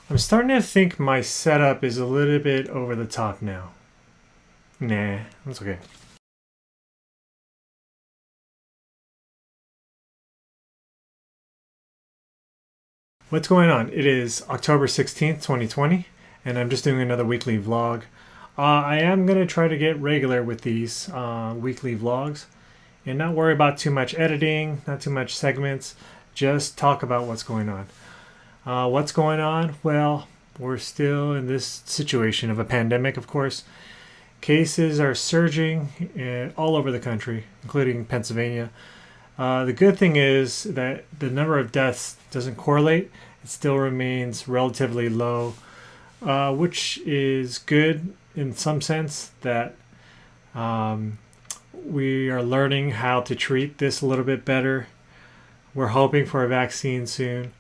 I'm starting to think my setup is a little bit over the top now. Nah, that's okay. What's going on? It is October 16th, 2020, and I'm just doing another weekly vlog. I am going to try to get regular with these weekly vlogs and not worry about too much editing, not too much segments, just talk about what's going on. What's going on? Well, we're still in this situation of a pandemic, of course. Cases are surging all over the country, including Pennsylvania. The good thing is that the number of deaths doesn't correlate. It still remains relatively low, which is good in some sense that um, we are learning how to treat this a little bit better. We're hoping for a vaccine soon,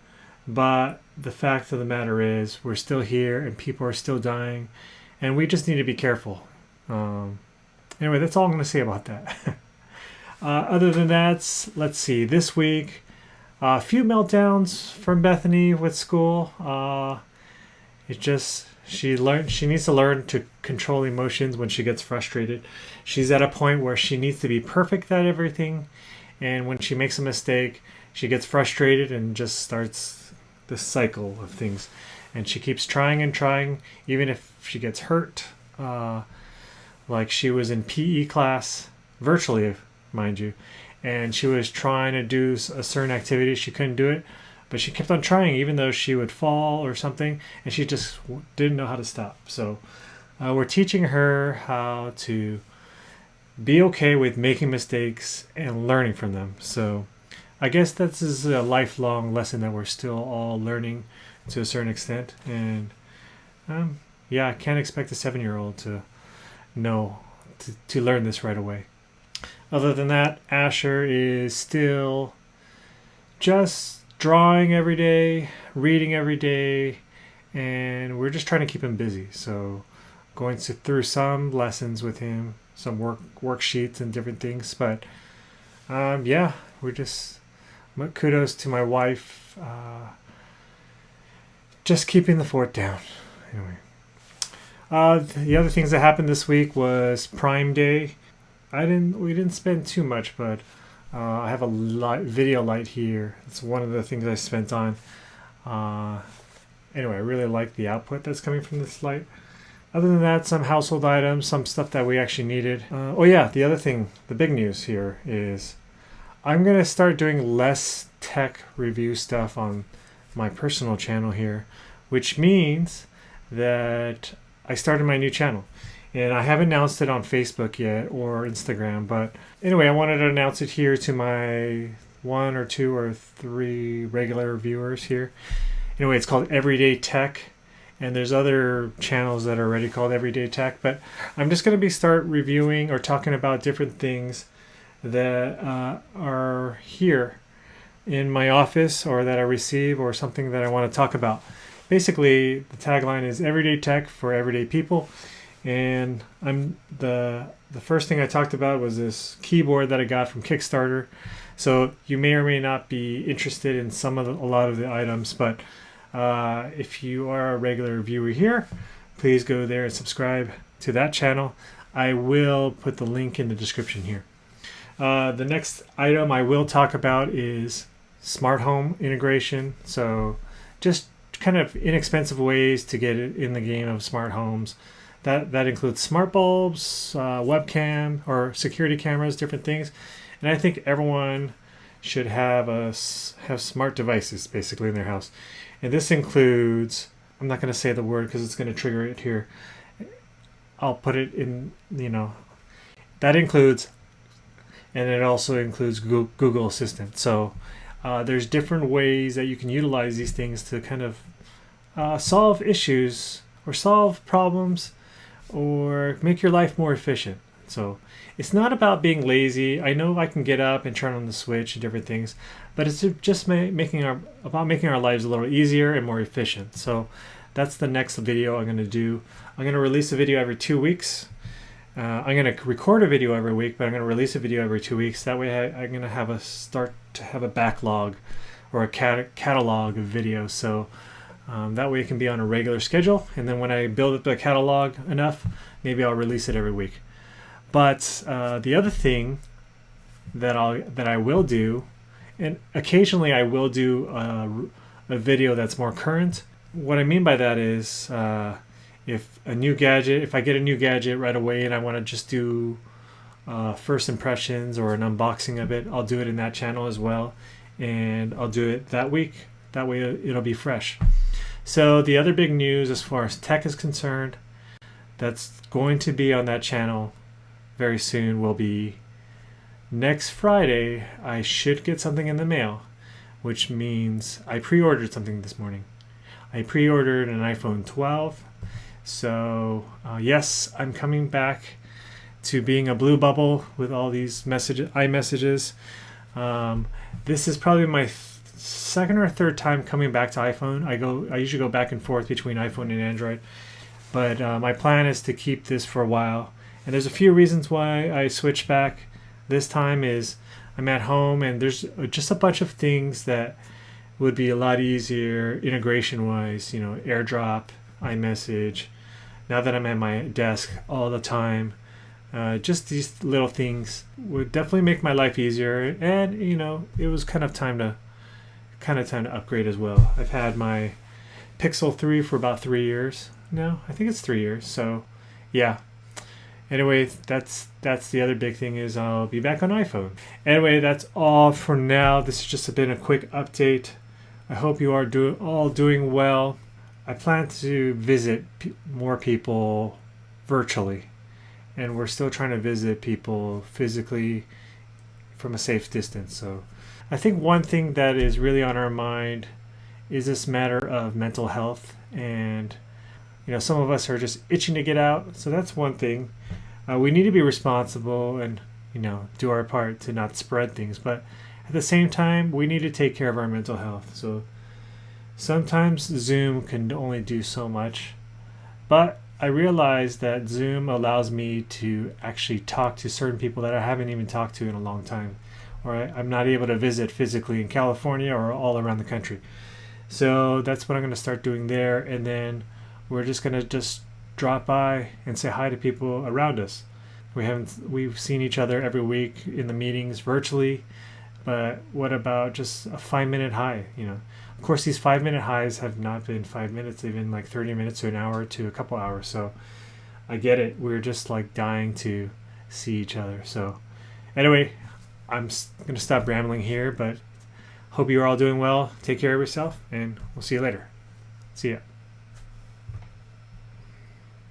but the fact of the matter is we're still here and people are still dying, and we just need to be careful. Um, anyway, that's all I'm going to say about that. Other than that, let's see. This week, a few meltdowns from Bethany with school. It just she needs to learn to control emotions when she gets frustrated. She's at a point where she needs to be perfect at everything, and when she makes a mistake, she gets frustrated and just starts this cycle of things. And she keeps trying and trying, even if she gets hurt. Like she was in PE class, virtually, mind you, and she was trying to do a certain activity. She couldn't do it, but she kept on trying, even though she would fall or something, and she just didn't know how to stop. So we're teaching her how to be okay with making mistakes and learning from them. So I guess this is a lifelong lesson that we're still all learning to a certain extent. And yeah, I can't expect a 7-year-old to know to learn this right away. Other than that, Asher is still just drawing every day, reading every day, and we're just trying to keep him busy. So going through some lessons with him, some worksheets and different things. But yeah, we're just kudos to my wife, just keeping the fort down. Anyway, the other things that happened this week was Prime Day. We didn't spend too much, but I have a video light here. It's one of the things I spent on. Anyway, I really like the output that's coming from this light. Other than that, some household items, some stuff that we actually needed. Oh yeah, the other thing, the big news here is I'm going to start doing less tech review stuff on my personal channel here, which means that I started my new channel. And I haven't announced it on Facebook yet or Instagram, but anyway, I wanted to announce it here to my 1 or 2 or 3 regular viewers here. Anyway, it's called Everyday Tech, and there's other channels that are already called Everyday Tech, but I'm just going to start reviewing or talking about different things that are here in my office or that I receive or something that I want to talk about. Basically, the tagline is Everyday Tech for Everyday People. And I'm the first thing I talked about was this keyboard that I got from Kickstarter. So you may or may not be interested in a lot of the items, but if you are a regular viewer here, please go there and subscribe to that channel. I will put the link in the description here. The next item I will talk about is smart home integration. So just kind of inexpensive ways to get it in the game of smart homes. That includes smart bulbs, webcam or security cameras, different things. And I think everyone should have smart devices basically in their house. And this includes, I'm not going to say the word because it's going to trigger it here. I'll put it in, that includes, and it also includes Google Assistant. So there's different ways that you can utilize these things to kind of solve issues or solve problems or make your life more efficient. So it's not about being lazy. I know I can get up and turn on the switch and different things, but it's just making our lives a little easier and more efficient. So that's the next video I'm going to do. I'm going to release a video every 2 weeks. I'm going to record a video every week, but I'm going to release a video every 2 weeks. That way I'm going to start to have a backlog or a catalog of videos. So That way it can be on a regular schedule, and then when I build up the catalog enough, maybe I'll release it every week. But the other thing that I will do, and occasionally I will do a video that's more current. What I mean by that is if I get a new gadget right away and I want to just do first impressions or an unboxing of it, I'll do it in that channel as well, and I'll do it that week. That way it'll be fresh. So the other big news as far as tech is concerned that's going to be on that channel very soon will be next Friday. I should get something in the mail, which means I pre-ordered something this morning. I pre-ordered an iPhone 12. So yes, I'm coming back to being a blue bubble with all these iMessages. This is probably my second or third time coming back to iPhone. I usually go back and forth between iPhone and Android, but my plan is to keep this for a while. And there's a few reasons why I switched back. This time is I'm at home and there's just a bunch of things that would be a lot easier integration wise, AirDrop, iMessage. Now that I'm at my desk all the time, just these little things would definitely make my life easier. And it was kind of time to upgrade as well. I've had my Pixel 3 for about 3 years now. I think it's 3 years. So yeah. Anyway, that's the other big thing is I'll be back on iPhone. Anyway, that's all for now. This has just been a quick update. I hope you are all doing well. I plan to visit more people virtually, and we're still trying to visit people physically from a safe distance. So I think one thing that is really on our mind is this matter of mental health, and some of us are just itching to get out. So that's one thing. We need to be responsible and do our part to not spread things, but at the same time we need to take care of our mental health. So sometimes Zoom can only do so much, but I realize that Zoom allows me to actually talk to certain people that I haven't even talked to in a long time, or I'm not able to visit physically in California or all around the country. So that's what I'm going to start doing there, and then we're just going to drop by and say hi to people around us. We've seen each other every week in the meetings virtually, but what about just a 5-minute hi? Of course, these 5-minute highs have not been 5 minutes. They've been like 30 minutes to an hour to a couple hours. So I get it. We're just like dying to see each other. So anyway, I'm going to stop rambling here, but hope you're all doing well. Take care of yourself, and we'll see you later. See ya.